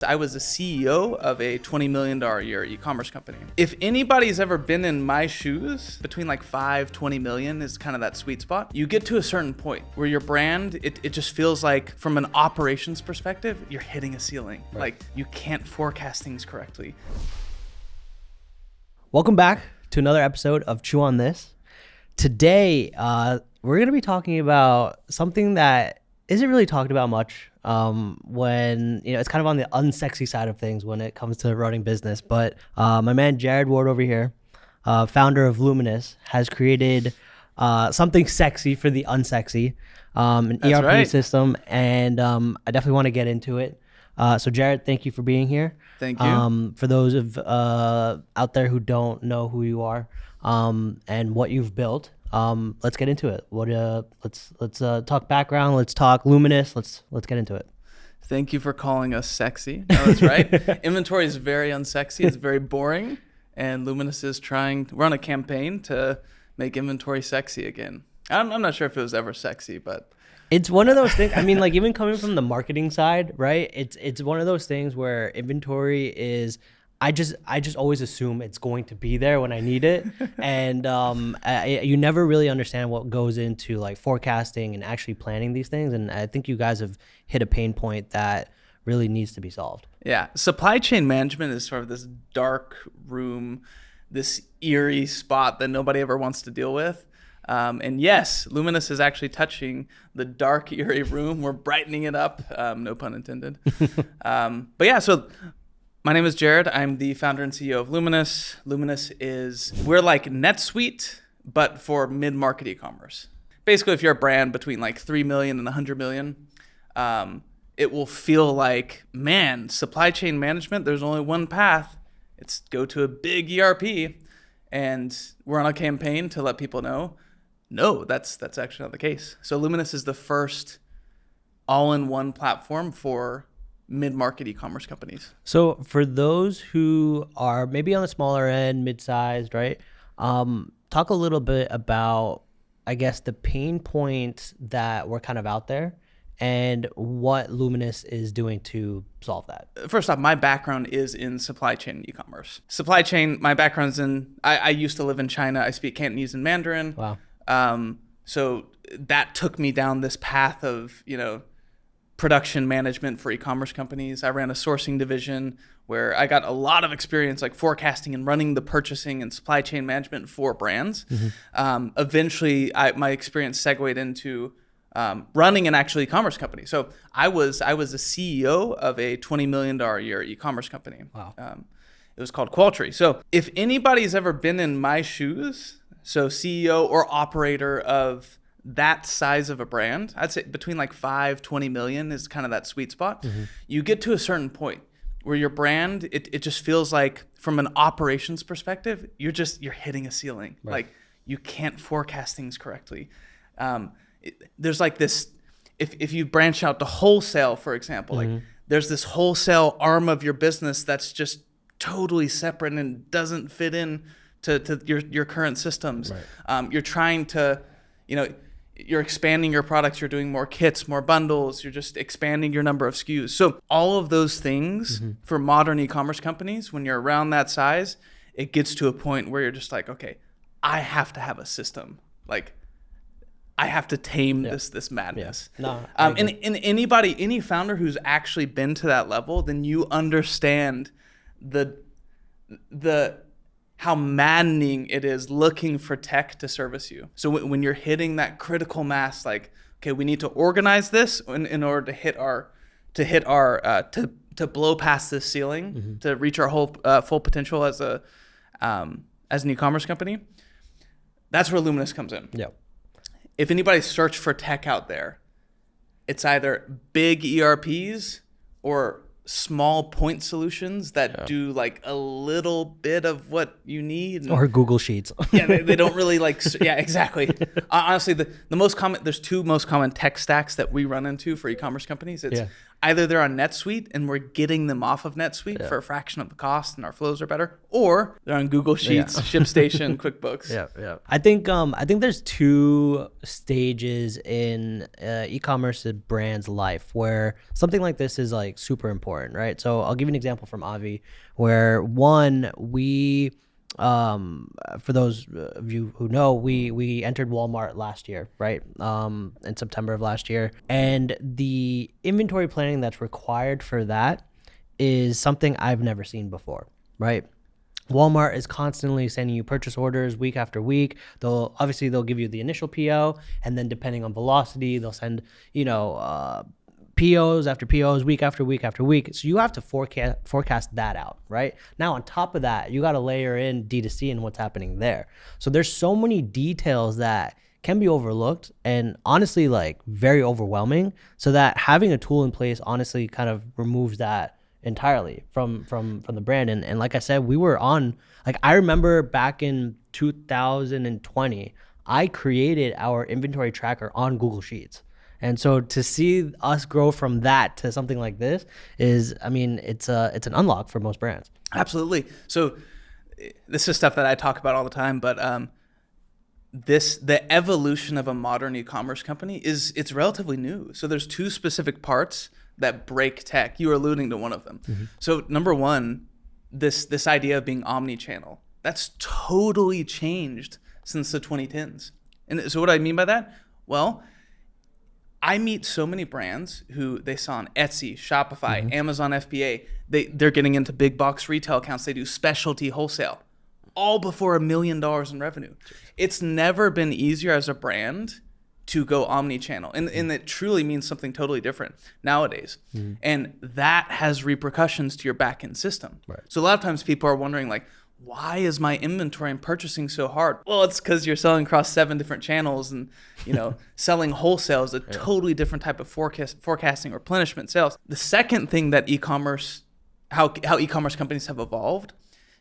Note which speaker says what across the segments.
Speaker 1: I was the CEO of a $20 million a year e-commerce company. If anybody's ever been in my shoes, between like 20 million is kind of that sweet spot. You get to a certain point where your brand, it just feels like from an operations perspective, you're hitting a ceiling. Right. Like you can't forecast things correctly.
Speaker 2: Welcome back to another episode of Chew on This. Today, we're going to be talking about something that isn't really talked about much when, it's kind of on the unsexy side of things when it comes to running business. But my man, Jared Ward over here, founder of Luminous, has created something sexy for the unsexy, an ERP system. And I definitely want to get into it. So Jared, thank you for being here.
Speaker 1: Thank you.
Speaker 2: For those of out there who don't know who you are and what you've built, let's get into it. Let's talk background. Let's talk Luminous. Let's get into it.
Speaker 1: Thank you for calling us sexy. No, that's right. Inventory is very unsexy. It's very boring. And Luminous is we're on a campaign to make inventory sexy again. I'm not sure if it was ever sexy, but
Speaker 2: it's one of those things. I mean, like even coming from the marketing side, right? It's one of those things where inventory is, I just always assume it's going to be there when I need it. And you never really understand what goes into like forecasting and actually planning these things. And I think you guys have hit a pain point that really needs to be solved.
Speaker 1: Yeah. Supply chain management is sort of this dark room, this eerie spot that nobody ever wants to deal with. And yes, Luminous is actually touching the dark, eerie room. We're brightening it up. No pun intended. But yeah, so my name is Jared. I'm the founder and CEO of Luminous. Luminous we're like Netsuite, but for mid-market e-commerce. Basically, if you're a brand between like 3 million and 100 million, it will feel like, man, supply chain management, there's only one path. It's go to a big ERP. And we're on a campaign to let people know, no, that's actually not the case. So Luminous is the first all-in-one platform for mid-market e-commerce companies.
Speaker 2: So for those who are maybe on the smaller end, mid-sized, right? Talk a little bit about, I guess, the pain points that were kind of out there and what Luminous is doing to solve that.
Speaker 1: First off, my background is in supply chain e-commerce. Supply chain, my background's I used to live in China. I speak Cantonese and Mandarin.
Speaker 2: Wow.
Speaker 1: So that took me down this path of, production management for e-commerce companies. I ran a sourcing division where I got a lot of experience like forecasting and running the purchasing and supply chain management for brands. Mm-hmm. Eventually, my experience segued into running an actual e-commerce company. So I was the CEO of a $20 million a year e-commerce company.
Speaker 2: Wow.
Speaker 1: It was called Qualtry. So if anybody's ever been in my shoes, so CEO or operator of that size of a brand, I'd say between like 20 million is kind of that sweet spot. Mm-hmm. You get to a certain point where your brand, it just feels like from an operations perspective, you're hitting a ceiling. Right. Like you can't forecast things correctly. There's like this, if you branch out to wholesale, for example, mm-hmm. like there's this wholesale arm of your business that's just totally separate and doesn't fit in to your current systems. Right. You're trying to, you're expanding your products, you're doing more kits, more bundles, you're just expanding your number of SKUs. So all of those things mm-hmm. for modern e-commerce companies, when you're around that size, it gets to a point where you're just like, okay, I have to have a system. Like I have to tame this madness. Yeah. No, and any founder who's actually been to that level, then you understand the how maddening it is looking for tech to service you. So when you're hitting that critical mass, like, okay, we need to organize this in order to blow past this ceiling, mm-hmm. to reach our whole full potential as an e-commerce company. That's where Luminous comes in.
Speaker 2: Yeah.
Speaker 1: If anybody searched for tech out there, it's either big ERPs or small point solutions that do like a little bit of what you need.
Speaker 2: Or Google Sheets.
Speaker 1: Yeah, they don't really like, yeah, exactly. Honestly, the most common, there's two most common tech stacks that we run into for e-commerce companies. It's Either they're on NetSuite and we're getting them off of NetSuite for a fraction of the cost and our flows are better, or they're on Google Sheets, ShipStation, QuickBooks.
Speaker 2: Yeah. I think there's two stages in e-commerce brand's life where something like this is like super important, right? So I'll give you an example from Avi, where one, we for those of you who know, we entered Walmart last year, right? In September of last year. And the inventory planning that's required for that is something I've never seen before, right? Walmart is constantly sending you purchase orders week after week. They'll give you the initial PO, and then depending on velocity, they'll send, POs after POs, week after week after week. So you have to forecast that out, right? Now, on top of that, you got to layer in D2C and what's happening there. So there's so many details that can be overlooked and honestly like very overwhelming. So that having a tool in place honestly kind of removes that entirely from the brand. And like I said, we were on, like, I remember back in 2020, I created our inventory tracker on Google Sheets. And so to see us grow from that to something like this is, I mean, it's an unlock for most brands.
Speaker 1: Absolutely. So this is stuff that I talk about all the time, but the evolution of a modern e-commerce company it's relatively new. So there's two specific parts that break tech. You were alluding to one of them. Mm-hmm. So number one, this idea of being omni-channel, that's totally changed since the 2010s. And so what do I mean by that? Well, I meet so many brands who they saw on Etsy, Shopify, Amazon FBA. They're getting into big box retail accounts. They do specialty wholesale, all before $1 million in revenue. It's never been easier as a brand to go omni-channel. And it truly means something totally different nowadays. And that has repercussions to your back-end system. Right. So a lot of times people are wondering, like, why is my inventory and purchasing so hard? Well, it's because you're selling across 7 different channels, and selling wholesale is a totally different type of forecasting, replenishment, sales. The second thing that how e-commerce companies have evolved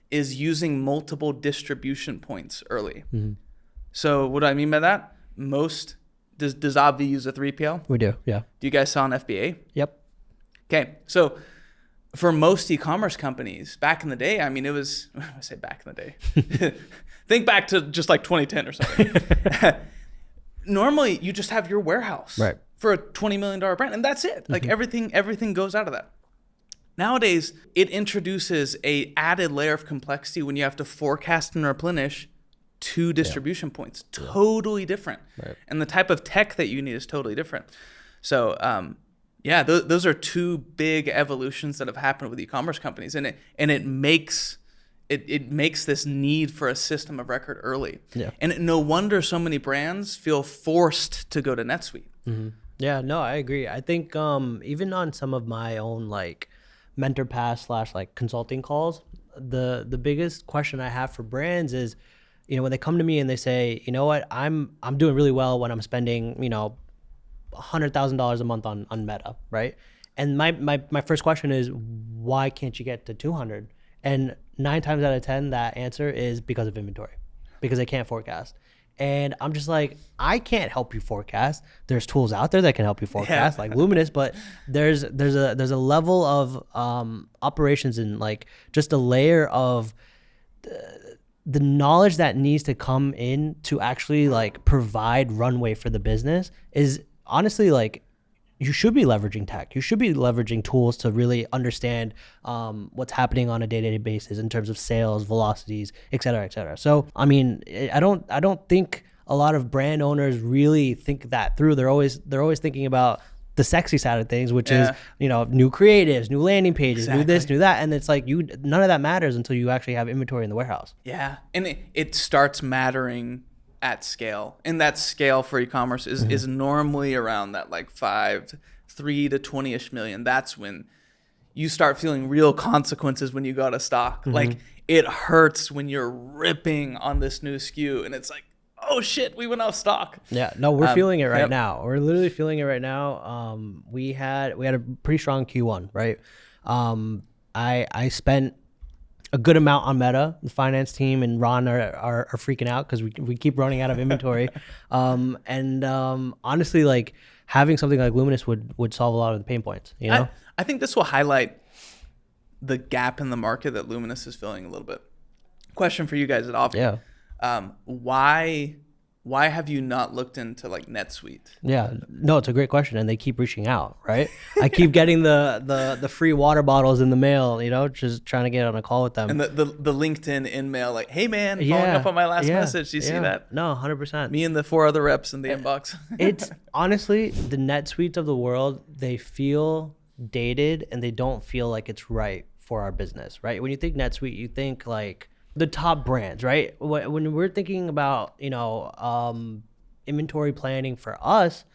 Speaker 1: is using multiple distribution points early. Mm-hmm. So what do I mean by that? Does Obvi use a 3PL?
Speaker 2: We do, yeah.
Speaker 1: Do you guys sell on FBA?
Speaker 2: Yep.
Speaker 1: Okay, so for most e-commerce companies back in the day, I mean, I say back in the day, think back to just like 2010 or something. Normally you just have your warehouse for a $20 million brand, and that's it. Like everything goes out of that. Nowadays, it introduces a added layer of complexity when you have to forecast and replenish 2 distribution points. Totally different. Right. And the type of tech that you need is totally different. So, those are 2 big evolutions that have happened with e-commerce companies, and it makes this need for a system of record early. Yeah. And no wonder so many brands feel forced to go to NetSuite.
Speaker 2: Mm-hmm. Yeah, no, I agree. I think even on some of my own like mentor pass / like consulting calls, the biggest question I have for brands is, when they come to me and they say, you know what, I'm doing really well when I'm spending, $100,000 a month on Meta, right? And my first question is, why can't you get to 200? And 9 times out of 10, that answer is because of inventory, because they can't forecast. And I'm just like, I can't help you forecast. There's tools out there that can help you forecast, like Luminous, but there's a level of operations and like just a layer of the knowledge that needs to come in to actually like provide runway for the business is honestly like, you should be leveraging tech. You should be leveraging tools to really understand what's happening on a day-to-day basis in terms of sales, velocities, et cetera, et cetera. So, I mean, I don't think a lot of brand owners really think that through. They're always thinking about the sexy side of things, which is, new creatives, new landing pages, new this, new that. And it's like, none of that matters until you actually have inventory in the warehouse.
Speaker 1: Yeah. And it starts mattering at scale, and that scale for e-commerce is normally around that like 3 to 20-ish million. That's when you start feeling real consequences when you go out of stock. Like, it hurts when you're ripping on this new SKU and it's like, oh shit, we went out of stock.
Speaker 2: Yeah, no, we're feeling it right now. We're literally feeling it right now. We had a pretty strong Q1, right? I spent a good amount on Meta. The finance team and Ron are freaking out because we keep running out of inventory. Honestly, like having something like Luminous would solve a lot of the pain points. You know,
Speaker 1: I think this will highlight the gap in the market that Luminous is filling a little bit. Question for you guys at Off.
Speaker 2: Yeah.
Speaker 1: Why have you not looked into like NetSuite?
Speaker 2: Yeah, no, it's a great question, and they keep reaching out, right? I keep getting the free water bottles in the mail, you know, just trying to get on a call with them.
Speaker 1: And the LinkedIn in mail, like, hey man, following up on my last message. Do you see that?
Speaker 2: No, 100%.
Speaker 1: Me and the 4 other reps in the inbox.
Speaker 2: It's honestly the NetSuites of the world. They feel dated, and they don't feel like it's right for our business, right? When you think NetSuite, you think like the top brands, right? When we're thinking about, you know, inventory planning for us,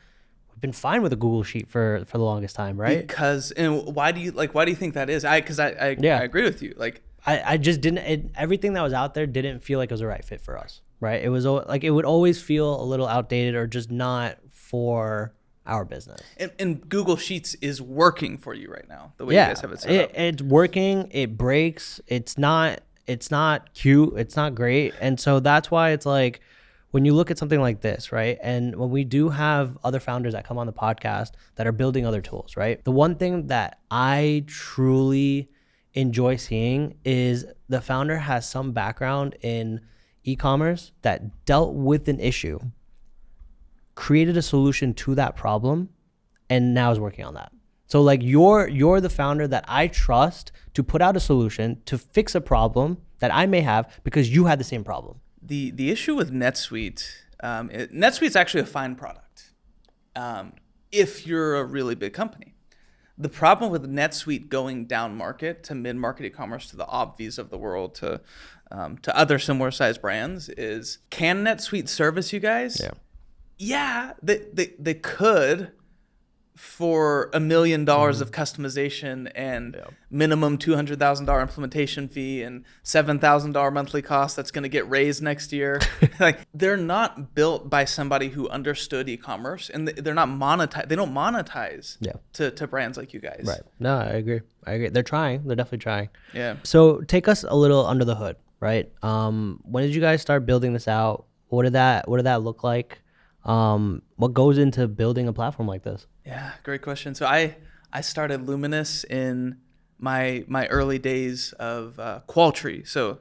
Speaker 2: we've been fine with a Google Sheet for the longest time, right?
Speaker 1: Because, and why do you think that is? I agree with you. Like,
Speaker 2: I just didn't, everything that was out there didn't feel like it was the right fit for us, right? It was like, it would always feel a little outdated or just not for our business.
Speaker 1: And Google Sheets is working for you right now, the way you guys have it set up.
Speaker 2: It's working, it breaks, it's not cute, it's not great. And so that's why it's like, when you look at something like this, right? And when we do have other founders that come on the podcast that are building other tools, right? The one thing that I truly enjoy seeing is the founder has some background in e-commerce that dealt with an issue, created a solution to that problem, and now is working on that. So like you're the founder that I trust to put out a solution to fix a problem that I may have because you had the same problem.
Speaker 1: The issue with NetSuite, NetSuite's actually a fine product if you're a really big company. The problem with NetSuite going down market to mid-market e-commerce, to the Obvis of the world, to other similar sized brands is, can NetSuite service you guys? Yeah, they could, for $1 million of customization and minimum $200,000 implementation fee and $7,000 monthly cost that's going to get raised next year. Like, they're not built by somebody who understood e-commerce, and they're not monetize. They don't monetize to brands like you guys.
Speaker 2: Right. No, I agree. They're trying. They're definitely trying.
Speaker 1: Yeah.
Speaker 2: So take us a little under the hood, right? When did you guys start building this out? What did that look like? What goes into building a platform like this?
Speaker 1: Yeah, great question. So I started Luminous in my early days of Qualtry. So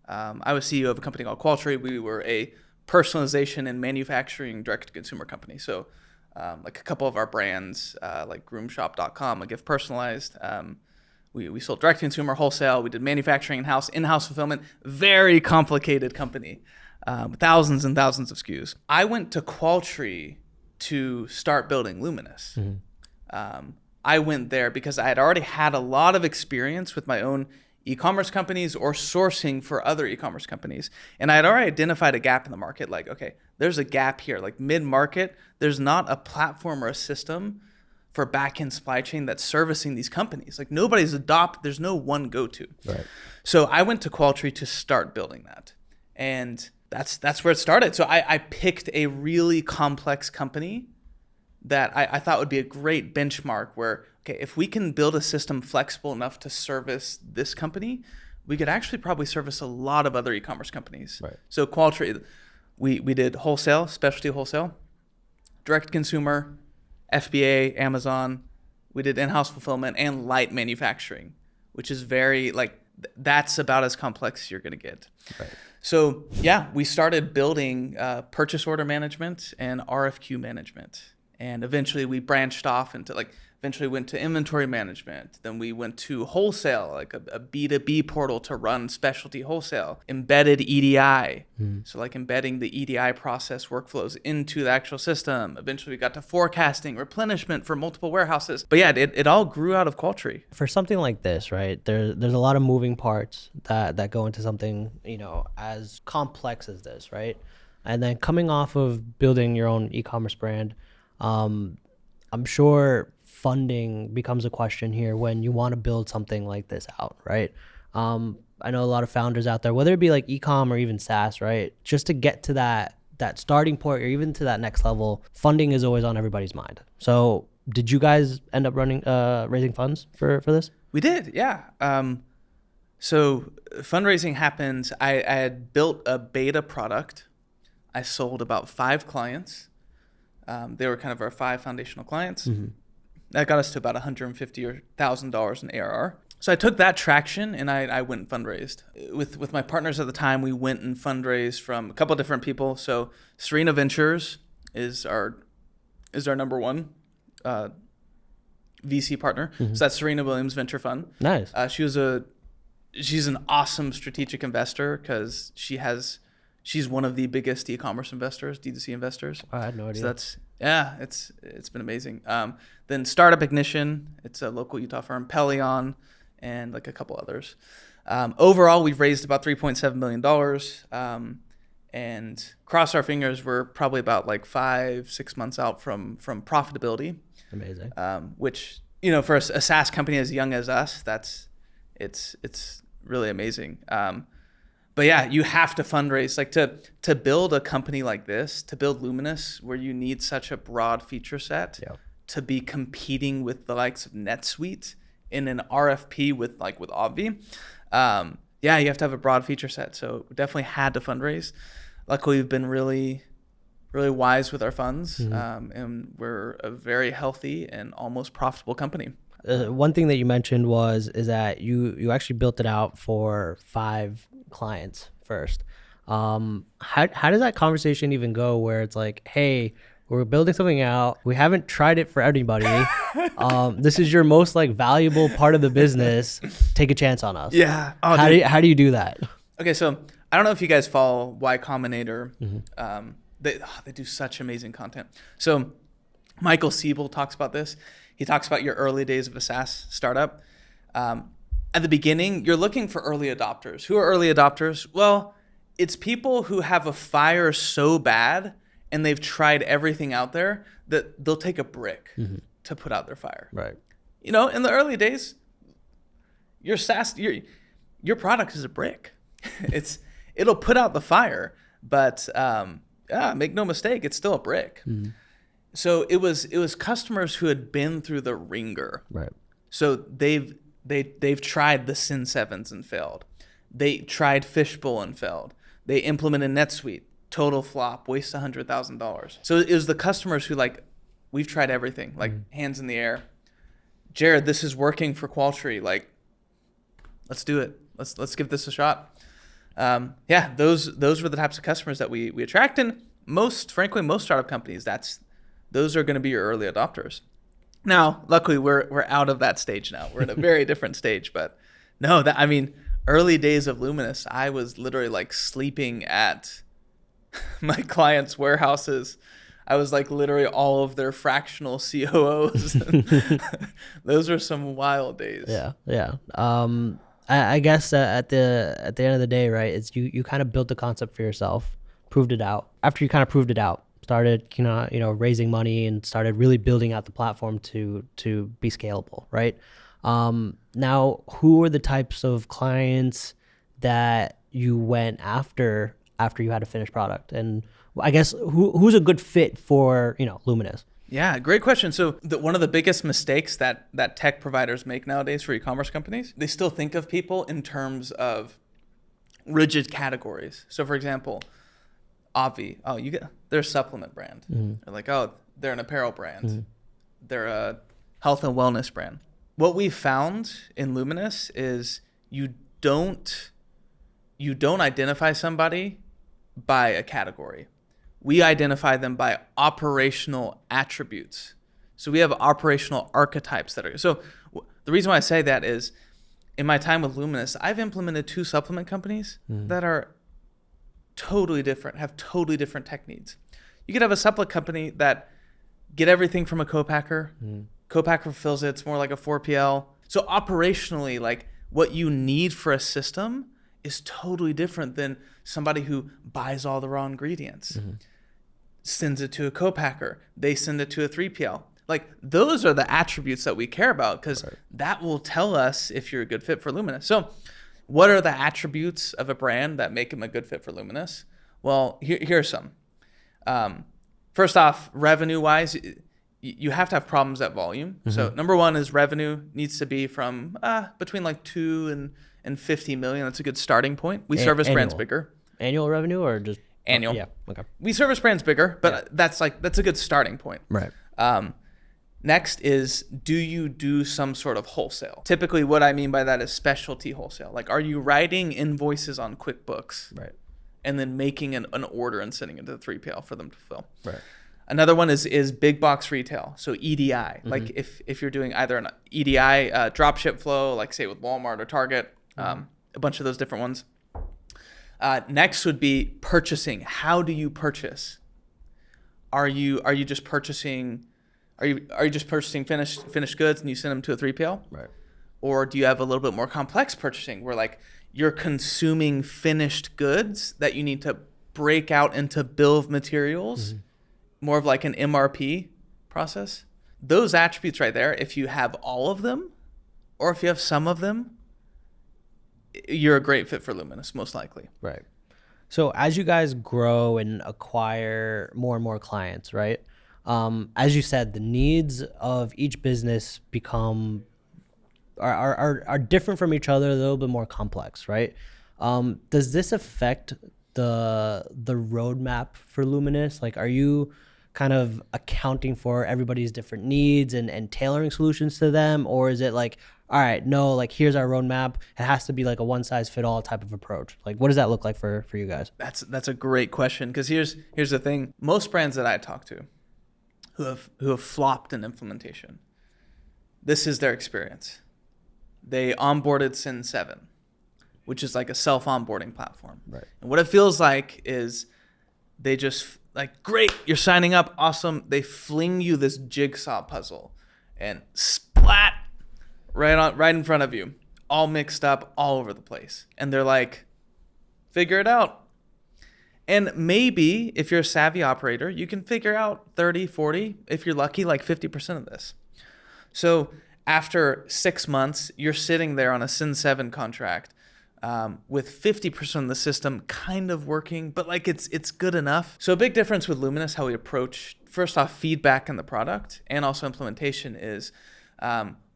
Speaker 1: I was CEO of a company called Qualtry. We were a personalization and manufacturing direct-to-consumer company. So like a couple of our brands, like groomshop.com, a gift personalized. We sold direct-to-consumer, wholesale. We did manufacturing in-house fulfillment. Very complicated company. Thousands and thousands of SKUs. I went to Qualtry to start building Luminous. I went there because I had already had a lot of experience with my own e-commerce companies or sourcing for other e-commerce companies. And I had already identified a gap in the market. Like, okay, there's a gap here. Like mid-market, there's not a platform or a system for back-end supply chain that's servicing these companies. Like there's no one go-to.
Speaker 2: Right.
Speaker 1: So I went to Qualtry to start building that. And that's where it started. So I picked a really complex company that I thought would be a great benchmark where, okay, if we can build a system flexible enough to service this company, we could actually probably service a lot of other e-commerce companies.
Speaker 2: Right.
Speaker 1: So Qualtry, we did wholesale, specialty wholesale, direct consumer, FBA, Amazon. We did in-house fulfillment and light manufacturing, which is very that's about as complex as you're going to get.
Speaker 2: Right.
Speaker 1: So yeah, we started building purchase order management and RFQ management. And eventually we branched off into eventually went to inventory management. Then we went to wholesale, like a B2B portal to run specialty wholesale, embedded EDI. So like embedding the EDI process workflows into the actual system. Eventually we got to forecasting, replenishment for multiple warehouses. But yeah, it all grew out of Qualtry.
Speaker 2: For something like this, right, there's a lot of moving parts that go into something, as complex as this, right? And then coming off of building your own e-commerce brand, I'm sure funding becomes a question here when you want to build something like this out, right? I know a lot of founders out there, whether it be like e-com or even SaaS, right? Just to get to that starting point or even to that next level, funding is always on everybody's mind. So did you guys end up raising funds for this?
Speaker 1: We did, yeah. So fundraising happened. I had built a beta product. I sold about 5 clients. They were kind of our 5 foundational clients. That got us to about $150,000 in ARR. So I took that traction and I went and fundraised. With my partners at the time, we went and fundraised from a couple of different people. So Serena Ventures is our number one VC partner. So that's Serena Williams Venture Fund.
Speaker 2: Nice.
Speaker 1: She's an awesome strategic investor because she's one of the biggest e-commerce investors, D2C investors.
Speaker 2: I had no idea.
Speaker 1: So it's been amazing. Then Startup Ignition, it's a local Utah firm, Pelion, and like a couple others. Overall, we've raised about $3.7 million. And cross our fingers, we're probably about like 5-6 months out from profitability.
Speaker 2: Amazing.
Speaker 1: Which, for a SaaS company as young as us, it's really amazing. But yeah, you have to fundraise. Like to build a company like this, to build Luminous, where you need such a broad feature set, to be competing with the likes of NetSuite in an RFP with Obvi. You have to have a broad feature set. So we definitely had to fundraise. Luckily, we've been really, really wise with our funds, and we're a very healthy and almost profitable company.
Speaker 2: One thing that you mentioned is that you actually built it out for 5 clients first. How does that conversation even go where it's like, hey, we're building something out, we haven't tried it for anybody, this is your most valuable part of the business, take a chance on us? How do you do that?
Speaker 1: Okay, so I don't know if you guys follow Y Combinator. They do such amazing content. So Michael Siebel talks about this. He talks about your early days of a SaaS startup. At the beginning, you're looking for early adopters. Who are early adopters? Well, it's people who have a fire so bad and they've tried everything out there that they'll take a brick to put out their fire.
Speaker 2: Right.
Speaker 1: In the early days, your SaaS, your product is a brick. It'll put out the fire, but make no mistake, it's still a brick. So it was customers who had been through the ringer.
Speaker 2: Right.
Speaker 1: So they've tried the Sin 7s and failed. They tried Fishbowl and failed. They implemented NetSuite, total flop, waste $100,000. So it was the customers who we've tried everything, hands in the air. Jared, this is working for Qualtry. Let's do it. Let's give this a shot. Those were the types of customers that we attract, and most startup companies, those are going to be your early adopters. Now, luckily, we're out of that stage now. We're in a very different stage, but no, early days of Luminous, I was literally sleeping at my clients' warehouses. I was literally all of their fractional COOs. Those were some wild days.
Speaker 2: Yeah. I guess at the end of the day, right, it's you kind of built the concept for yourself, proved it out. After you kind of proved it out, started raising money and started really building out the platform to be scalable, right? Now, who are the types of clients that you went after you had a finished product? And I guess who's a good fit for Luminous?
Speaker 1: Yeah, great question. So one of the biggest mistakes that tech providers make nowadays for e-commerce companies, they still think of people in terms of rigid categories. So for example, Obvi, they're a supplement brand. They're they're an apparel brand. They're a health and wellness brand. What we found in Luminous is you don't identify somebody by a category. We identify them by operational attributes. So we have operational archetypes so the reason why I say that is in my time with Luminous, I've implemented 2 supplement companies that are totally different, have totally different tech needs. You could have a supplement company that get everything from a co-packer. Co-packer fulfills it. It's more like a 4PL. So operationally, what you need for a system is totally different than somebody who buys all the raw ingredients, sends it to a co-packer, they send it to a 3PL. Those are the attributes that we care about because that will tell us if you're a good fit for Luminous. So what are the attributes of a brand that make them a good fit for Luminous? Well, here's some. First off, revenue-wise, you have to have problems at volume. So number one is revenue needs to be from between like 2 and 50 million. That's a good starting point. We service brands bigger.
Speaker 2: Annual revenue or just
Speaker 1: annual?
Speaker 2: Yeah. Okay.
Speaker 1: We service brands bigger, but that's a good starting point.
Speaker 2: Right.
Speaker 1: Next is, do you do some sort of wholesale? Typically what I mean by that is specialty wholesale. Like, are you writing invoices on QuickBooks?
Speaker 2: Right.
Speaker 1: And then making an order and sending it to the 3PL for them to fill?
Speaker 2: Right.
Speaker 1: Another one is big box retail. So EDI, like if you're doing either an EDI dropship flow, like say with Walmart or Target, a bunch of those different ones. Next would be purchasing. How do you purchase? Are you just purchasing? Are you just purchasing finished goods and you send them to a 3PL?
Speaker 2: Right.
Speaker 1: Or do you have a little bit more complex purchasing where like you're consuming finished goods that you need to break out into bill of materials, more of like an MRP process? Those attributes right there, if you have all of them or if you have some of them, you're a great fit for Luminous, most likely.
Speaker 2: Right. So as you guys grow and acquire more and more clients, right? As you said, the needs of each business become are different from each other, a little bit more complex, right? Does this affect the roadmap for Luminous? Like, are you kind of accounting for everybody's different needs and tailoring solutions to them? Or is it like, all right, no, like here's our roadmap. It has to be like a one size fit all type of approach. Like, what does that look like for you guys?
Speaker 1: That's a great question. Because here's the thing. Most brands that I talk to who have flopped in implementation, this is their experience. They onboarded Sin 7, which is like a self-onboarding platform.
Speaker 2: Right.
Speaker 1: And what it feels like is they just like, great, you're signing up, awesome. They fling you this jigsaw puzzle and splat right in front of you, all mixed up all over the place. And they're like, figure it out. And maybe if you're a savvy operator, you can figure out 30, 40, if you're lucky, like 50% of this. So after 6 months, you're sitting there on a Sin 7 contract with 50% of the system kind of working, but like it's good enough. So a big difference with Luminous, how we approach, first off, feedback in the product and also implementation is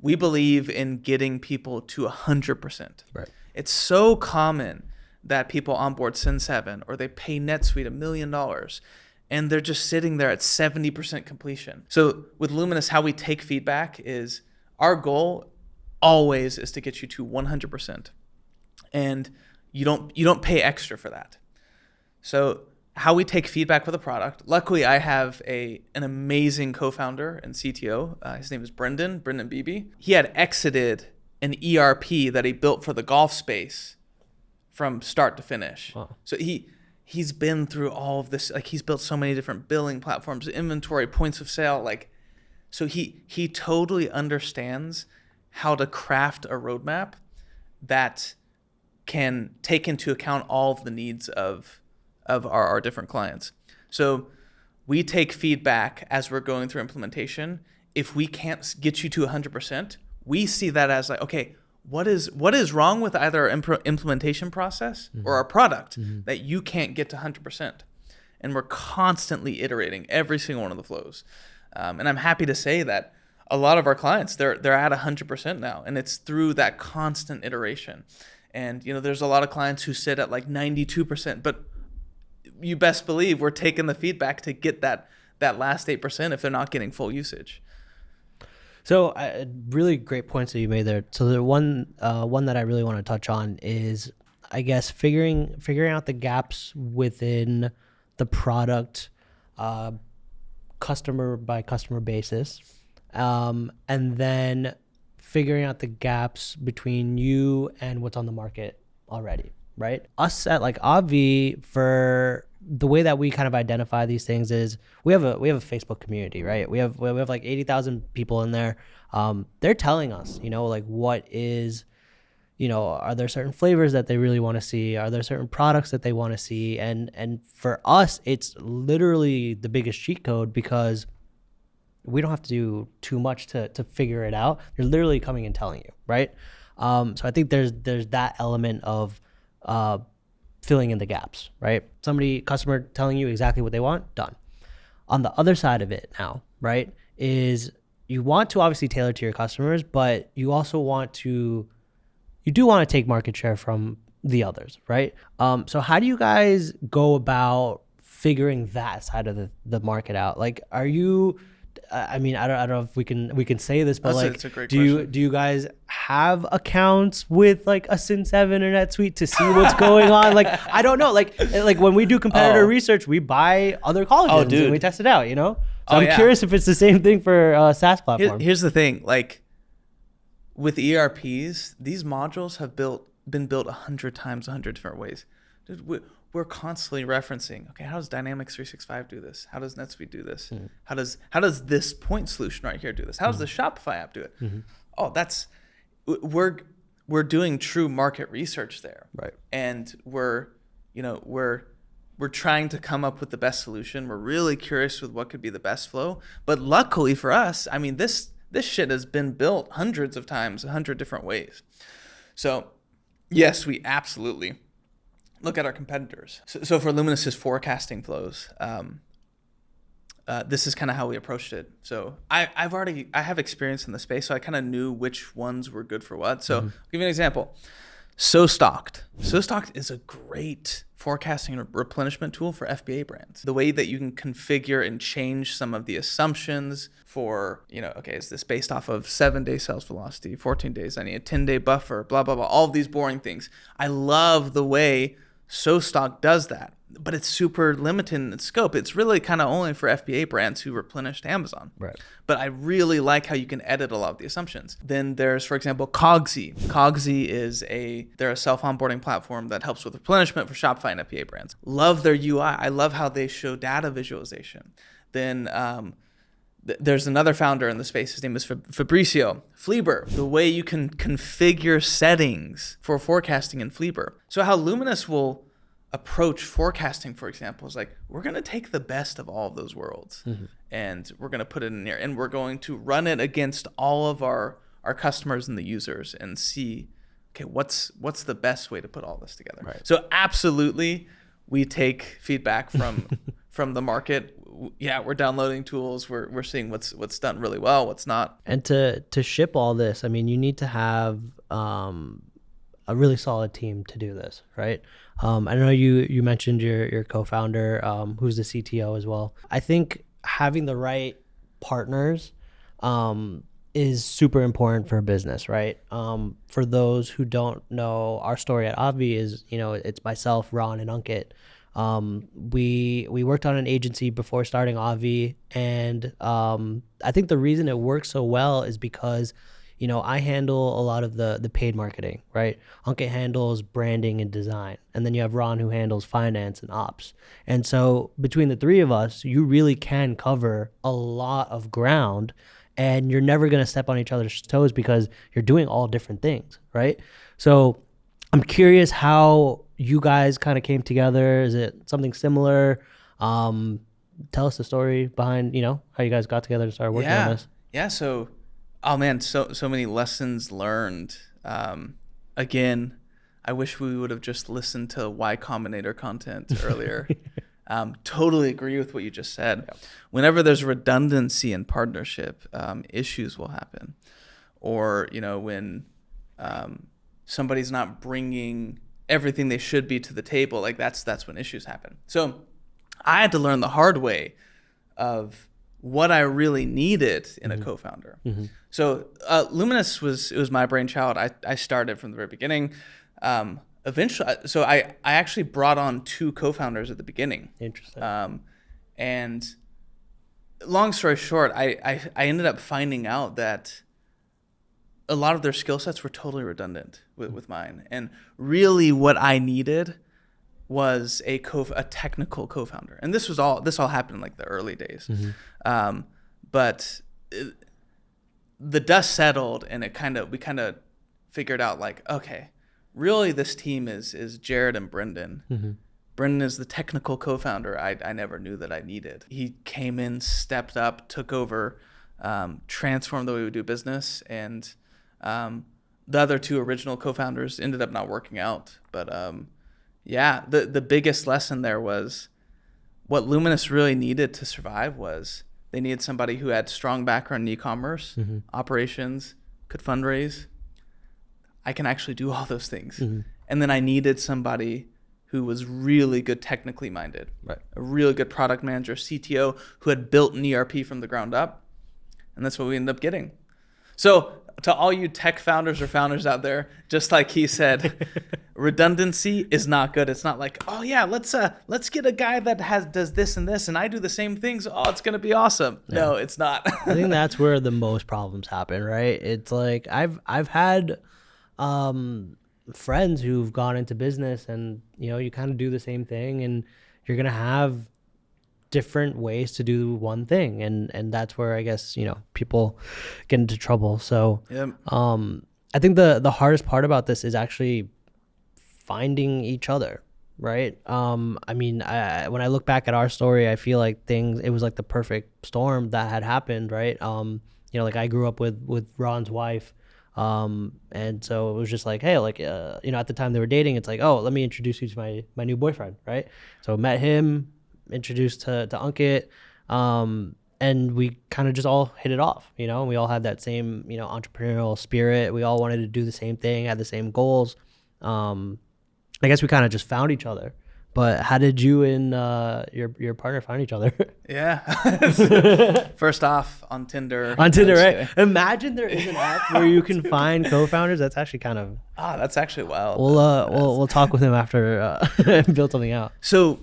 Speaker 1: we believe in getting people to 100%.
Speaker 2: Right.
Speaker 1: It's so common that people onboard Sin 7 or they pay NetSuite $1 million and they're just sitting there at 70% completion. So with Luminous, how we take feedback is our goal always is to get you to 100%. And you don't pay extra for that. So how we take feedback with a product, luckily I have an amazing co-founder and CTO. His name is Brendan Beebe. He had exited an ERP that he built for the golf space from start to finish.
Speaker 2: Wow.
Speaker 1: So he's been through all of this. Like, he's built so many different billing platforms, inventory, points of sale. Like, so he totally understands how to craft a roadmap that can take into account all of the needs of our different clients. So we take feedback as we're going through implementation. If we can't get you to 100%, we see that as like, okay, what is wrong with either our implementation process or our product that you can't get to 100%? And we're constantly iterating every single one of the flows. And I'm happy to say that a lot of our clients, they're at 100% now, and it's through that constant iteration. And there's a lot of clients who sit at like 92%, but you best believe we're taking the feedback to get that last 8% if they're not getting full usage.
Speaker 2: So really great points that you made there. So the one that I really want to touch on is, I guess, figuring out the gaps within the product, customer by customer basis, and then figuring out the gaps between you and what's on the market already, right? Us at like Obvi, for the way that we kind of identify these things is we have a Facebook community, right? We have like 80,000 people in there. They're telling us, like what is, are there certain flavors that they really want to see? Are there certain products that they want to see? And for us, it's literally the biggest cheat code because we don't have to do too much to figure it out. They're literally coming and telling you, right? So I think there's that element of filling in the gaps, right? Customer telling you exactly what they want, done. On the other side of it now, right, is you want to obviously tailor to your customers, but you also you do want to take market share from the others, right? So how do you guys go about figuring that side of the market out? Like, are you, I mean, I don't know if we can say this, but
Speaker 1: It's a great
Speaker 2: do
Speaker 1: question.
Speaker 2: you guys have accounts with like a Sin7 or NetSuite to see what's going on? Like, I don't know. Like when we do competitor research, we buy other collagens
Speaker 1: dude.
Speaker 2: and we test it out, you know? So
Speaker 1: Oh,
Speaker 2: I'm
Speaker 1: yeah.
Speaker 2: curious if it's the same thing for SaaS platform.
Speaker 1: Here's the thing, like with ERPs, these modules have been built 100 times, 100 different ways. Dude, we're constantly referencing, okay, how does Dynamics 365 do this? How does NetSuite do this? How does this point solution right here do this? How does the Shopify app do it? Oh, we're doing true market research there.
Speaker 2: Right.
Speaker 1: And we're trying to come up with the best solution. We're really curious with what could be the best flow. But luckily for us, I mean, this shit has been built hundreds of times, 100 different ways. So yes, we absolutely look at our competitors. So for Luminous's forecasting flows, this is kind of how we approached it. So I have experience in the space, so I kind of knew which ones were good for what. So I'll give you an example. SoStocked is a great forecasting and replenishment tool for FBA brands. The way that you can configure and change some of the assumptions for, okay, is this based off of 7-day sales velocity, 14 days, I need a 10-day buffer, blah, blah, blah, all of these boring things. I love the way SoStock does that, but it's super limited in its scope. It's really kind of only for FBA brands who replenish to Amazon.
Speaker 2: Right.
Speaker 1: But I really like how you can edit a lot of the assumptions. Then there's, for example, Cogsy. Cogsy they're a self-onboarding platform that helps with replenishment for Shopify and FBA brands. Love their UI. I love how they show data visualization. Then there's another founder in the space. His name is Fabricio. Fleabur, the way you can configure settings for forecasting in Fleabur. So how Luminous will approach forecasting, for example, is like, we're going to take the best of all of those worlds and we're going to put it in here and we're going to run it against all of our customers and the users and see, okay, what's the best way to put all this together.
Speaker 2: Right.
Speaker 1: So absolutely, we take feedback from the market. Yeah, we're downloading tools. We're seeing what's done really well, what's not.
Speaker 2: And to ship all this, I mean, you need to have a really solid team to do this, right? I know you mentioned your co-founder, who's the CTO as well. I think having the right partners is super important for a business, right? For those who don't know, our story at Avi is, it's myself, Ron, and Ankit. We worked on an agency before starting Avi, and I think the reason it works so well is because I handle a lot of the paid marketing, right? Ankit handles branding and design. And then you have Ron who handles finance and ops. And so between the three of us, you really can cover a lot of ground and you're never going to step on each other's toes because you're doing all different things, right? So I'm curious how you guys kind of came together. Is it something similar? Tell us the story behind, how you guys got together to start working on this.
Speaker 1: Yeah. So, oh man, so many lessons learned. Again, I wish we would have just listened to Y Combinator content earlier. Totally agree with what you just said. Yep. Whenever there's redundancy in partnership, issues will happen. Or, when somebody's not bringing everything they should be to the table, like that's when issues happen. So I had to learn the hard way of what I really needed in a co-founder. So Luminous was my brainchild. I started from the very beginning. Eventually, so I actually brought on 2 co-founders at the beginning.
Speaker 2: Interesting.
Speaker 1: And long story short, I ended up finding out that a lot of their skill sets were totally redundant with mine. And really what I needed was a technical co-founder. And this all happened in like the early days. But the dust settled and we kind of figured out like, okay, really this team is Jared and Brendan. Brendan is the technical co-founder I never knew that I needed. He came in, stepped up, took over, transformed the way we do business. And the other 2 original co-founders ended up not working out. But the biggest lesson there was what Luminous really needed to survive was They needed somebody who had strong background in e-commerce, operations, could fundraise. I can actually do all those things. And then I needed somebody who was really good technically minded, a really good product manager, CTO, who had built an ERP from the ground up. And that's what we ended up getting. So to all you tech founders or founders out there, just like he said, redundancy is not good. It's not like, oh yeah, let's get a guy that does this and this, and I do the same things. Oh, it's gonna be awesome. Yeah. No, it's not.
Speaker 2: I think that's where the most problems happen, right? It's like I've had friends who've gone into business, and you kind of do the same thing, and you're gonna have different ways to do one thing, and that's where I guess people get into trouble. So I think the hardest part about this is actually finding each other, right? I mean, when I look back at our story, I feel like it was like the perfect storm that had happened, right? Like I grew up with Ron's wife, and so it was just like, hey, like at the time they were dating, it's like, oh, let me introduce you to my new boyfriend, right? So met him, introduced to Ankit, and we kind of just all hit it off, and we all had that same entrepreneurial spirit. We all wanted to do the same thing, had the same goals. I guess we kind of just found each other. But how did you and your partner find each other?
Speaker 1: Yeah. First off, on Tinder.
Speaker 2: On Tinder, right? Imagine there is an app where you can find co-founders. That's actually kind of...
Speaker 1: that's actually wild.
Speaker 2: We'll talk with him after build something out.
Speaker 1: So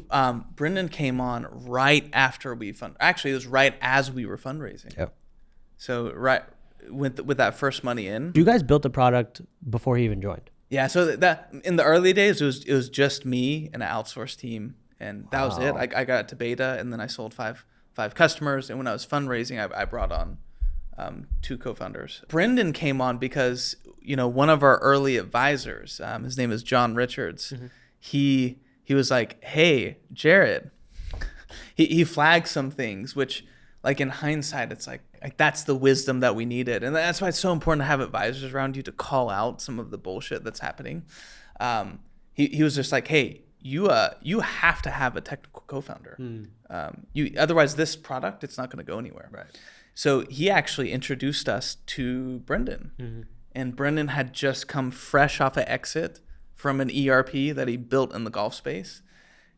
Speaker 1: Brendan came on right after actually, it was right as we were fundraising.
Speaker 2: Yep.
Speaker 1: So right with that first money in.
Speaker 2: You guys built the product before he even joined.
Speaker 1: Yeah, so that in the early days, it was just me and an outsourced team, and that was it. I got it to beta, and then I sold five customers. And when I was fundraising, I brought on 2 co-founders. Brendan came on because one of our early advisors, his name is John Richards. He was like, hey, Jared. he flagged some things, which like in hindsight, it's like that's the wisdom that we needed. And that's why it's so important to have advisors around you to call out some of the bullshit that's happening. He was just like, hey, you have to have a technical co-founder. Otherwise this product, it's not going to go anywhere.
Speaker 2: Right.
Speaker 1: So he actually introduced us to Brendan. And Brendan had just come fresh off an exit from an ERP that he built in the golf space.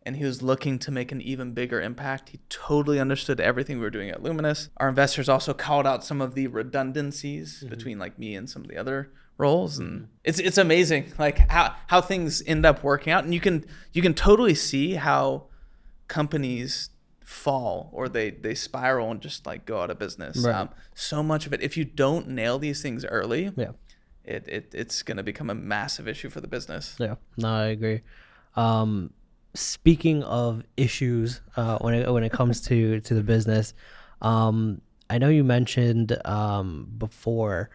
Speaker 1: And he was looking to make an even bigger impact. He totally understood everything we were doing at Luminous. Our investors also called out some of the redundancies between like me and some of the other roles. And it's amazing like how things end up working out. And you can totally see how companies fall or they spiral and just like go out of business.
Speaker 2: Right.
Speaker 1: So much of it, if you don't nail these things early, it's going to become a massive issue for the business.
Speaker 2: Yeah, no, I agree. Speaking of issues, when it comes to the business, I know you mentioned before,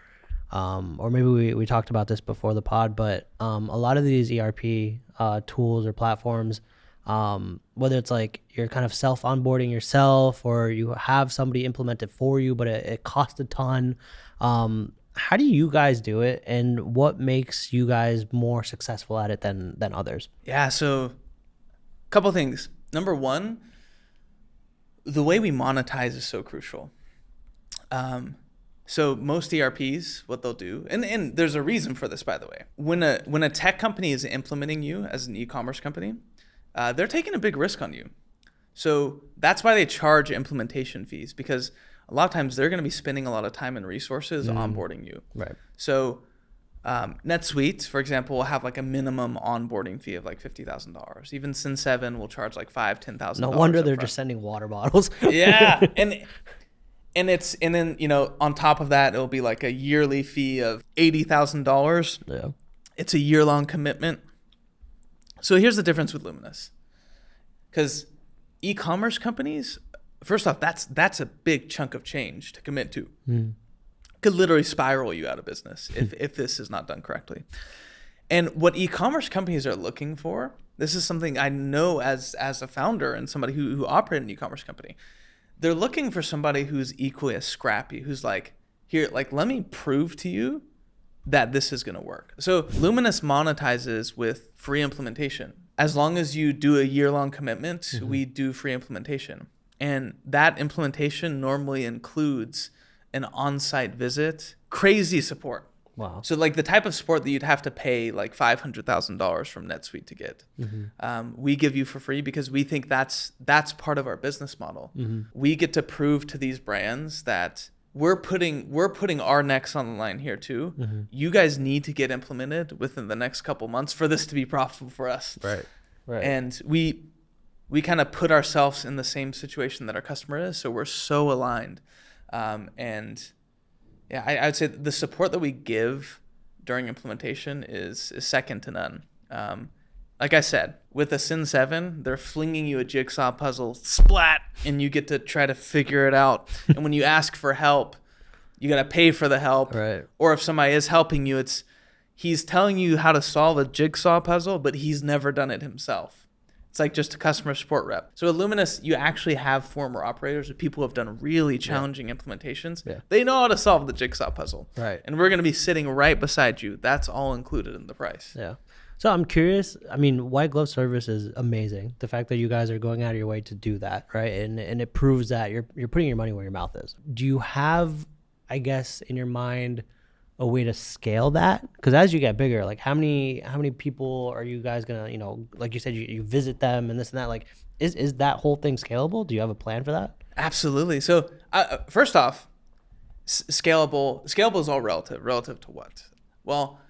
Speaker 2: or maybe we talked about this before the pod, but a lot of these ERP tools or platforms, whether it's like you're kind of self-onboarding yourself or you have somebody implement it for you, but it costs a ton. How do you guys do it, and what makes you guys more successful at it than others?
Speaker 1: Yeah, so couple things. Number one, the way we monetize is so crucial. So most ERPs, what they'll do, and there's a reason for this, by the way. When a tech company is implementing you as an e-commerce company, they're taking a big risk on you. So that's why they charge implementation fees, because a lot of times they're going to be spending a lot of time and resources onboarding you.
Speaker 2: Right.
Speaker 1: So Netsuite, for example, will have like a minimum onboarding fee of like $50,000. Even Sin7 will charge like $5,000-$10,000.
Speaker 2: No wonder they're just sending water bottles.
Speaker 1: Yeah, and then on top of that, it'll be like a yearly fee of $80,000.
Speaker 2: Yeah,
Speaker 1: it's a year-long commitment. So here's the difference with Luminous, because e-commerce companies, first off, that's a big chunk of change to commit to. Could literally spiral you out of business if this is not done correctly. And what e-commerce companies are looking for, this is something I know as a founder and somebody who operated an e-commerce company. They're looking for somebody who's equally as scrappy, who's like, here, like, let me prove to you that this is going to work. So Luminous monetizes with free implementation. As long as you do a year-long commitment, we do free implementation. And that implementation normally includes an on-site visit, crazy support.
Speaker 2: Wow.
Speaker 1: So like the type of support that you'd have to pay like $500,000 from Netsuite to get, we give you for free because we think that's part of our business model. We get to prove to these brands that we're putting our necks on the line here too. You guys need to get implemented within the next couple months for this to be profitable for us.
Speaker 2: Right.
Speaker 1: And we kind of put ourselves in the same situation that our customer is, so we're so aligned. And yeah, I would say the support that we give during implementation is second to none. Like I said, with a Sin 7, they're flinging you a jigsaw puzzle, splat, and you get to try to figure it out. And when you ask for help, you got to pay for the help.
Speaker 2: Right.
Speaker 1: Or if somebody is helping you, he's telling you how to solve a jigsaw puzzle, but he's never done it himself. It's like just a customer support rep. So at Luminous, you actually have former operators or people who have done really challenging implementations. Yeah. They know how to solve the jigsaw puzzle.
Speaker 2: Right.
Speaker 1: And we're going to be sitting right beside you. That's all included in the price.
Speaker 2: Yeah. So I'm curious. I mean, white glove service is amazing. The fact that you guys are going out of your way to do that, right? And it proves that you're putting your money where your mouth is. Do you have, I guess, in your mind, a way to scale that? Because as you get bigger, like how many people are you guys gonna, like you said, you visit them and this and that, like is that whole thing scalable? Do you have a plan for that?
Speaker 1: Absolutely. So first off, scalable is all relative to what? Well,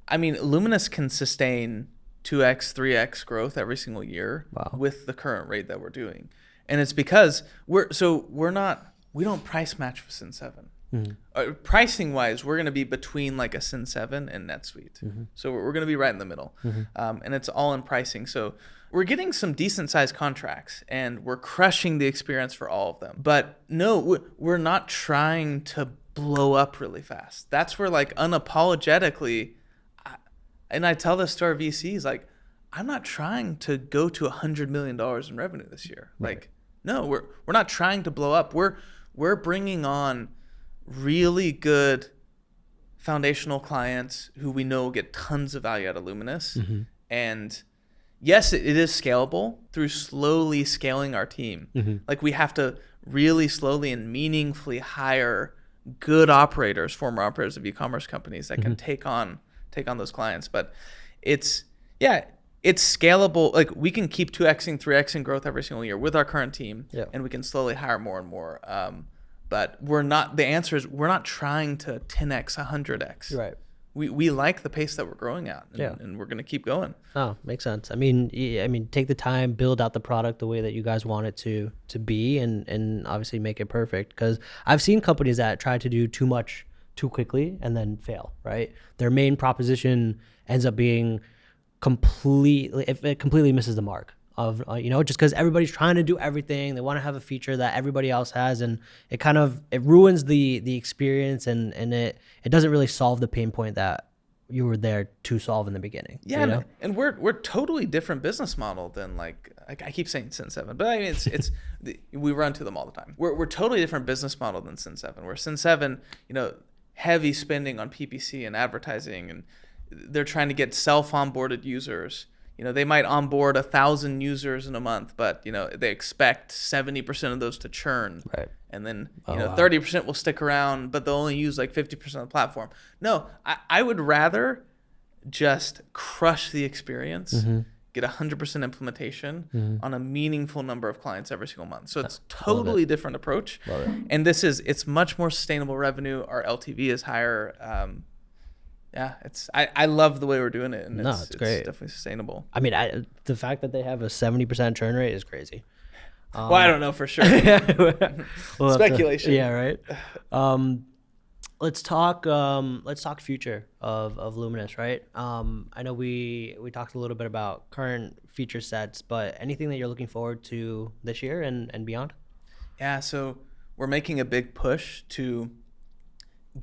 Speaker 1: I mean, Luminous can sustain 2x 3x growth every single year. Wow. With the current rate that we're doing, and it's because we don't price match with Sin 7. Pricing wise, we're going to be between like a Sin 7 and NetSuite. So we're going to be right in the middle. And it's all in pricing. So we're getting some decent sized contracts and we're crushing the experience for all of them. But no, we're not trying to blow up really fast. That's where like unapologetically, and I tell this to our VCs, like, I'm not trying to go to $100 million in revenue this year. Right. Like, no, we're not trying to blow up. We're bringing on really good foundational clients who we know will get tons of value out of Luminous. And yes, it is scalable through slowly scaling our team. Like we have to really slowly and meaningfully hire good operators, former operators of e-commerce companies that can take on those clients. But it's scalable. Like we can keep 2xing, 3xing growth every single year with our current team, and we can slowly hire more and more. But the answer is we're not trying to 10x, 100x. Right. We like the pace that we're growing at, and we're going to keep going.
Speaker 2: Oh, makes sense. I mean, take the time, build out the product the way that you guys want it to be, and obviously make it perfect. Because I've seen companies that try to do too much too quickly and then fail, right? Their main proposition ends up being completely misses the mark. Of just because everybody's trying to do everything, they want to have a feature that everybody else has, and it ruins the experience, and it doesn't really solve the pain point that you were there to solve in the beginning.
Speaker 1: Yeah, and we're totally different business model than like I keep saying Sin 7, but I mean it's we run to them all the time. We're totally different business model than Sin 7. Where Sin 7, heavy spending on PPC and advertising, and they're trying to get self-onboarded users. They might onboard 1,000 users in a month, but they expect 70% of those to churn, right? And then 30% will stick around, but they'll only use like 50% of the platform. No, I would rather just crush the experience, get 100% implementation on a meaningful number of clients every single month. So it's totally different approach, and it's much more sustainable revenue. Our LTV is higher. Yeah, I love the way we're doing it, and it's great. It's definitely sustainable.
Speaker 2: I mean, the fact that they have a 70% churn rate is crazy.
Speaker 1: Well, I don't know for sure. Speculation.
Speaker 2: Right. Let's talk future of Luminous, right? I know we talked a little bit about current feature sets, but anything that you're looking forward to this year and beyond?
Speaker 1: Yeah, so we're making a big push to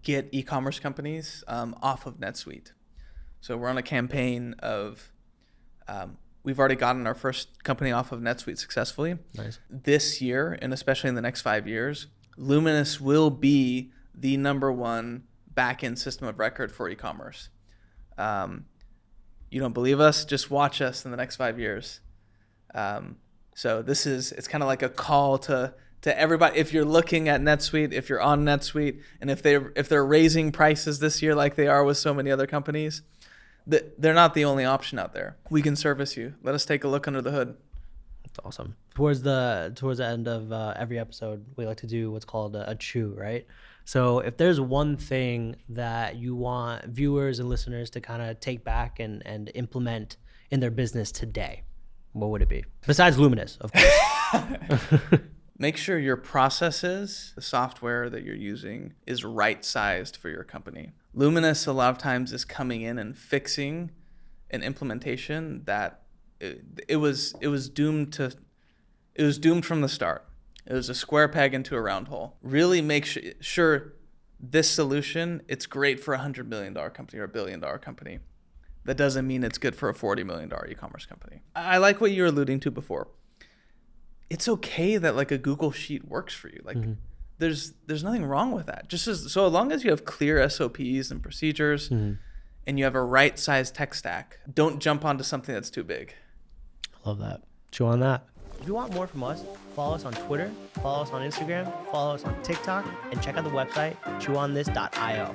Speaker 1: get e-commerce companies off of NetSuite. So we're on a campaign of we've already gotten our first company off of NetSuite successfully. Nice. This year, and especially in the next 5 years, Luminous will be the #1 back-end system of record for e-commerce. You don't believe us? Just watch us in the next 5 years. So it's kind of like a call to everybody. If you're looking at NetSuite, if you're on NetSuite, and if they're raising prices this year like they are with so many other companies, they're not the only option out there. We can service you. Let us take a look under the hood.
Speaker 2: That's awesome. Towards the end of every episode, we like to do what's called a chew, right? So if there's one thing that you want viewers and listeners to kind of take back and implement in their business today, what would it be? Besides Luminous, of course.
Speaker 1: Make sure your processes, the software that you're using, is right-sized for your company. Luminous a lot of times is coming in and fixing an implementation that it was doomed from the start. It was a square peg into a round hole. Really make sure this solution, it's great for a $100 million company or a $1 billion company. That doesn't mean it's good for a $40 million e-commerce company. I like what you were alluding to before. It's okay that like a Google Sheet works for you. Like there's nothing wrong with that. So long as you have clear SOPs and procedures and you have a right-sized tech stack, don't jump onto something that's too big.
Speaker 2: Love that. Chew on that. If you want more from us, follow us on Twitter, follow us on Instagram, follow us on TikTok, and check out the website chewonthis.io.